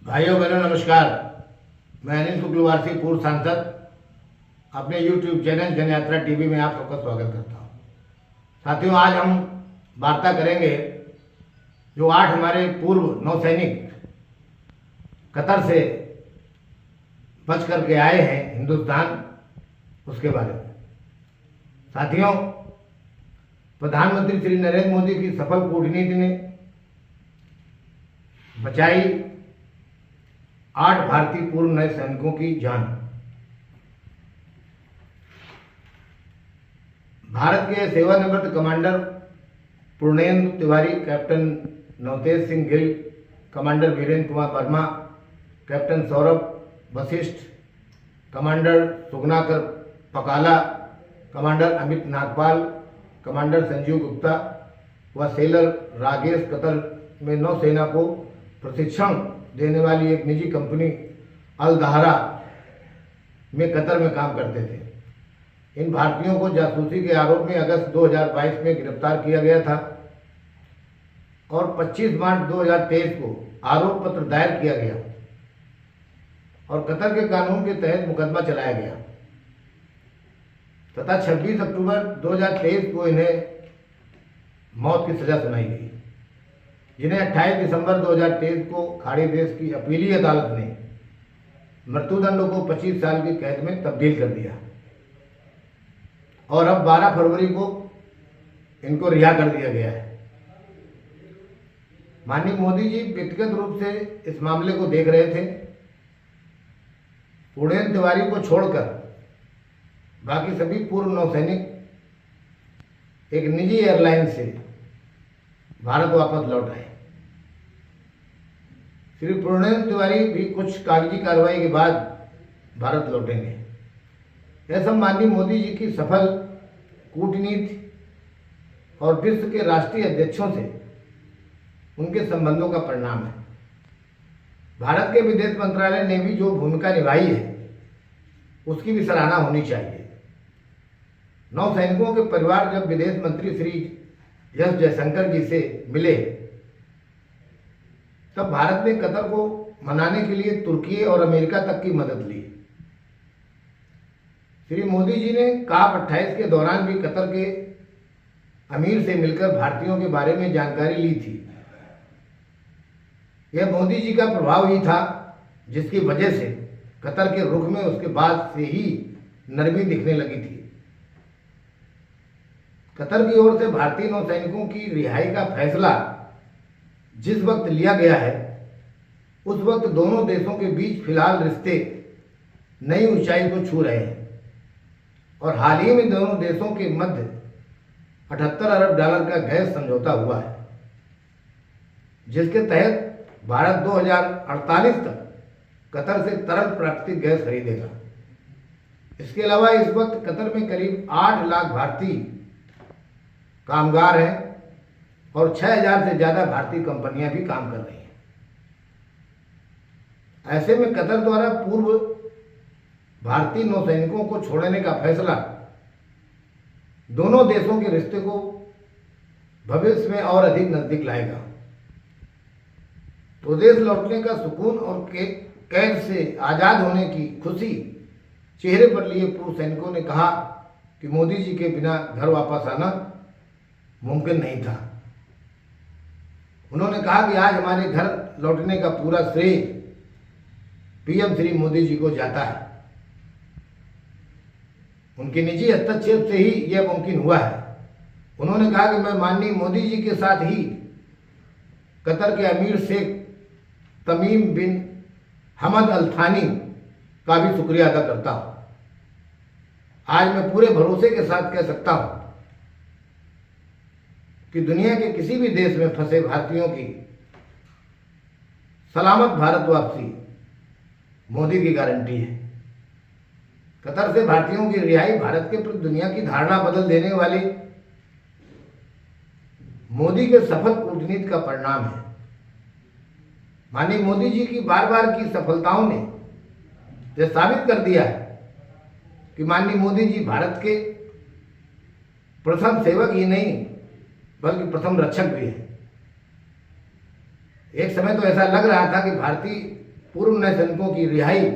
भाइयों बहनों नमस्कार। मैं अनिल शुक्लवारसी, पूर्व सांसद, अपने YouTube चैनल जनयात्रा टीवी में आप सबका स्वागत करता हूं। साथियों, आज हम वार्ता करेंगे जो 8 हमारे पूर्व नौसैनिक कतर से बच करके आए हैं हिंदुस्तान, उसके बारे में। साथियों, प्रधानमंत्री श्री नरेंद्र मोदी की सफल कूटनीति ने बचाई 8 भारतीय पूर्व नए सैनिकों की जान। भारत के सेवानिवृत्त commander Purnendu Tiwari, captain Navtej Singh Gill, commander Virendra Kumar Verma, captain Saurabh Vashisht, commander Suganakar Pakala, commander Amit Nagpal, commander Sanjeev Gupta व सेलर रागेश कतर में नौसेना को प्रशिक्षण देने वाली एक निजी कंपनी अल दहरा में कतर में काम करते थे। इन भारतीयों को जासूसी के आरोप में अगस्त 2022 में गिरफ्तार किया गया था और 25 मार्च 2023 को आरोप पत्र दायर किया गया और कतर के कानून के तहत मुकदमा चलाया गया तथा 26 अक्टूबर 2023 को इन्हें मौत की सजा सुनाई गई, जिन्हें 28 दिसंबर 2023 को खाड़ी देश की अपीली अदालत ने मृत्युदंड को 25 साल की कैद में तब्दील कर दिया और अब 12 फरवरी को इनको रिहा कर दिया गया है। माननीय मोदी जी व्यक्तिगत रूप से इस मामले को देख रहे थे। पूर्णेंदु तिवारी को छोड़कर बाकी सभी पूर्व नौसैनिक एक निजी एयरलाइन से भारत वापस लौट आए। श्री पूर्णेंदु तिवारी भी कुछ कागजी कार्रवाई के बाद भारत लौटेंगे। यह सब माननीय मोदी जी की सफल कूटनीति और विश्व के राष्ट्रीय अध्यक्षों से उनके संबंधों का परिणाम है। भारत के विदेश मंत्रालय ने भी जो भूमिका निभाई है उसकी भी सराहना होनी चाहिए। नौसैनिकों के परिवार जब विदेश मंत्री श्री एस जयशंकर जी से मिले तब भारत ने कतर को मनाने के लिए तुर्की और अमेरिका तक की मदद ली। श्री मोदी जी ने COP 28 के दौरान भी कतर के अमीर से मिलकर भारतीयों के बारे में जानकारी ली थी। यह मोदी जी का प्रभाव ही था जिसकी वजह से कतर के रुख में उसके बाद से ही नरमी दिखने लगी थी। कतर की ओर से भारतीय नौसैनिकों की रिहाई का फैसला जिस वक्त लिया गया है उस वक्त दोनों देशों के बीच फिलहाल रिश्ते नई ऊंचाई को छू रहे हैं और हाल ही में दोनों देशों के मध्य 78 अरब डॉलर का गैस समझौता हुआ है, जिसके तहत भारत 2048 तक कतर से तरल प्राकृतिक गैस खरीदेगा। इसके अलावा इस वक्त कतर में करीब 8 लाख भारतीय कामगार हैं और 6000 से ज्यादा भारतीय कंपनियां भी काम कर रही हैं। ऐसे में कतर द्वारा पूर्व भारतीय नौसैनिकों को छोड़ने का फैसला दोनों देशों के रिश्ते को भविष्य में और अधिक नजदीक लाएगा। स्वदेश लौटने का सुकून और कैद से आजाद होने की खुशी चेहरे पर लिए पूर्व सैनिकों ने कहा कि मोदी जी के बिना घर वापस आना मुमकिन नहीं था। उन्होंने कहा कि आज हमारे घर लौटने का पूरा श्रेय पीएम श्री मोदी जी को जाता है। उनके निजी हस्तक्षेप से ही यह मुमकिन हुआ है। उन्होंने कहा कि मैं माननीय मोदी जी के साथ ही कतर के अमीर शेख तमीम बिन हमद अल थानी का भी शुक्रिया अदा करता हूं। आज मैं पूरे भरोसे के साथ कह सकता हूं कि दुनिया के किसी भी देश में फंसे भारतीयों की सलामत भारत वापसी मोदी की गारंटी है। कतर से भारतीयों की रिहाई भारत के प्रति दुनिया की धारणा बदल देने वाली मोदी के सफल कूटनीति का परिणाम है। माननीय मोदी जी की बार बार की सफलताओं ने यह साबित कर दिया है कि माननीय मोदी जी भारत के प्रथम सेवक ही नहीं बल्कि प्रथम रक्षक भी है। एक समय तो ऐसा लग रहा था कि भारतीय पूर्व नए सैनिकों की रिहाई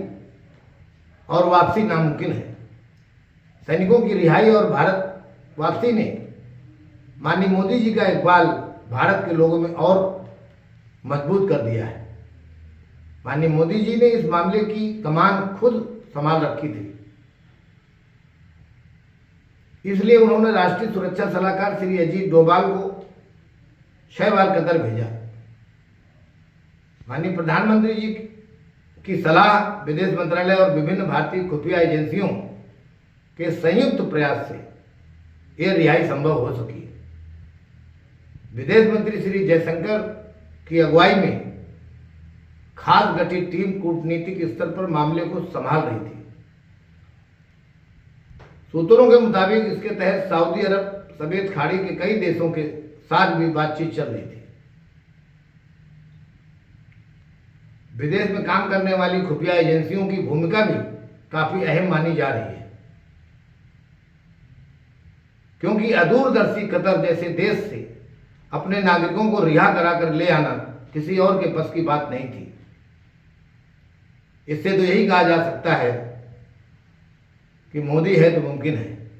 और वापसी नामुमकिन है। सैनिकों की रिहाई और भारत वापसी ने माननीय मोदी जी का इकबाल भारत के लोगों में और मजबूत कर दिया है। माननीय मोदी जी ने इस मामले की कमान खुद संभाल रखी थी, इसलिए उन्होंने राष्ट्रीय सुरक्षा सलाहकार श्री अजीत डोभाल को 6 बार कतर भेजा। माननीय प्रधानमंत्री जी की सलाह, विदेश मंत्रालय और विभिन्न भारतीय खुफिया एजेंसियों के संयुक्त प्रयास से यह रिहाई संभव हो सकी। विदेश मंत्री श्री जयशंकर की अगुवाई में खास गठित टीम कूटनीतिक स्तर पर मामले को संभाल रही थी। सूत्रों के मुताबिक इसके तहत सऊदी अरब समेत खाड़ी के कई देशों के साथ भी बातचीत चल रही थी। विदेश में काम करने वाली खुफिया एजेंसियों की भूमिका भी काफी अहम मानी जा रही है, क्योंकि अदूरदर्शी कतर जैसे देश से अपने नागरिकों को रिहा कराकर ले आना किसी और के बस की बात नहीं थी। इससे तो यही कहा जा सकता है कि मोदी है तो मुमकिन है।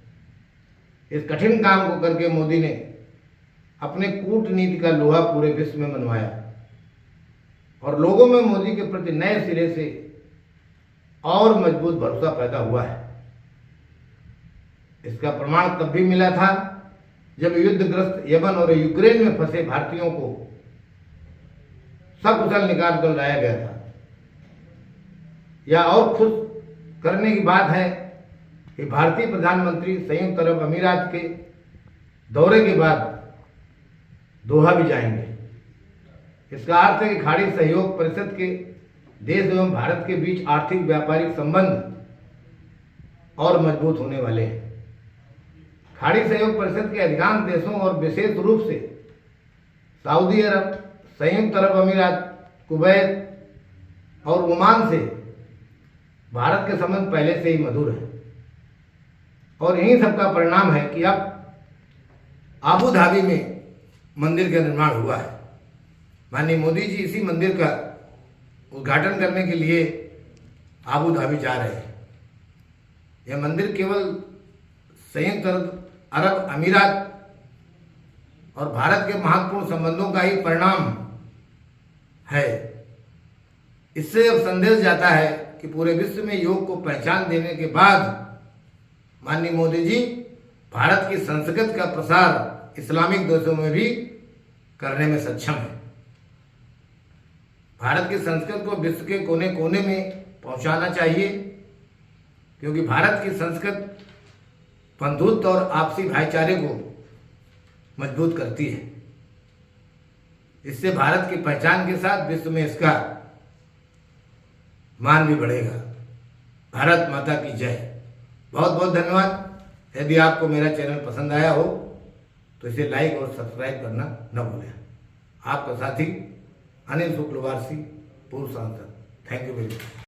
इस कठिन काम को करके मोदी ने अपने कूटनीति का लोहा पूरे विश्व में मनवाया और लोगों में मोदी के प्रति नए सिरे से और मजबूत भरोसा पैदा हुआ है। इसका प्रमाण तब भी मिला था जब युद्धग्रस्त यमन और यूक्रेन में फंसे भारतीयों को सकुशल निकाल कर लाया गया था। यह और खुश करने की बात है कि भारतीय प्रधानमंत्री संयुक्त अरब अमीरात के दौरे के बाद दोहा भी जाएंगे। इसका अर्थ है कि खाड़ी सहयोग परिषद के देश एवं भारत के बीच आर्थिक व्यापारिक संबंध और मजबूत होने वाले हैं। खाड़ी सहयोग परिषद के अधिकांश देशों और विशेष रूप से सऊदी अरब, संयुक्त अरब अमीरात, कुवैत और ओमान से भारत के संबंध पहले से ही मधुर है और यही सबका परिणाम है कि अब आबू धाबी में मंदिर का निर्माण हुआ है। माननीय मोदी जी इसी मंदिर का उद्घाटन करने के लिए आबू धाबी जा रहे हैं। यह मंदिर केवल संयुक्त अरब अमीरात और भारत के महत्वपूर्ण संबंधों का ही परिणाम है। इससे अब संदेश जाता है कि पूरे विश्व में योग को पहचान देने के बाद माननीय मोदी जी भारत की संस्कृति का प्रसार इस्लामिक देशों में भी करने में सक्षम है। भारत की संस्कृति को विश्व के कोने कोने में पहुंचाना चाहिए, क्योंकि भारत की संस्कृति बंधुत्व और आपसी भाईचारे को मजबूत करती है। इससे भारत की पहचान के साथ विश्व में इसका मान भी बढ़ेगा। भारत माता की जय। बहुत बहुत धन्यवाद। यदि आपको मेरा चैनल पसंद आया हो तो इसे लाइक और सब्सक्राइब करना न भूलें। आपका साथी अनिल शुक्लवारसी, पूर्व सांसद। Thank you very much.